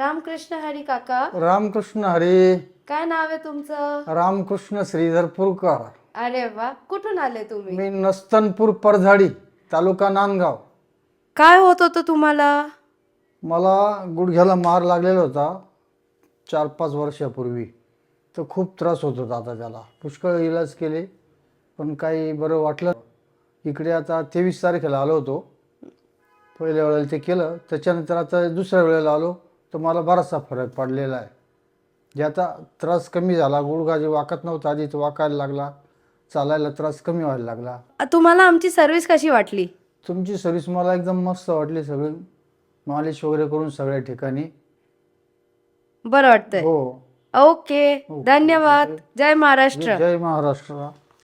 रामकृष्ण हरी काका. रामकृष्ण हरी. काय नाव आहे तुमचं? रामकृष्ण श्रीधर पुरकर. अरे वा, कुठून आले तुम्ही? मी नस्तनपूर परझाडी, तालुका नांदगाव. काय होत होतं तुम्हाला? मला गुडघ्याला मार लागलेला होता 4-5 वर्षापूर्वी. तर खूप त्रास होत होता. आता त्याला पुष्कळ इलाज केले पण काही बरं वाटलं. इकडे आता 23 तारखेला आलो होतो. पहिल्या वेळेला ते केलं, त्याच्यानंतर आता दुसऱ्या वेळेला आलो तर मला बराचसा फरक पडलेला आहे. जे आता त्रास कमी झाला. गुडघा जे वाकत नव्हता आधी तो वाकायला लागला, चालायला त्रास कमी व्हायला लागला. तुम्हाला आमची सर्व्हिस कशी वाटली? तुमची सर्व्हिस मला एकदम मस्त वाटली. सगळी मालिश वगैरे करून सगळ्या ठिकाणी बरं वाटतंय. हो. ओके, धन्यवाद. जय महाराष्ट्र. जय महाराष्ट्र.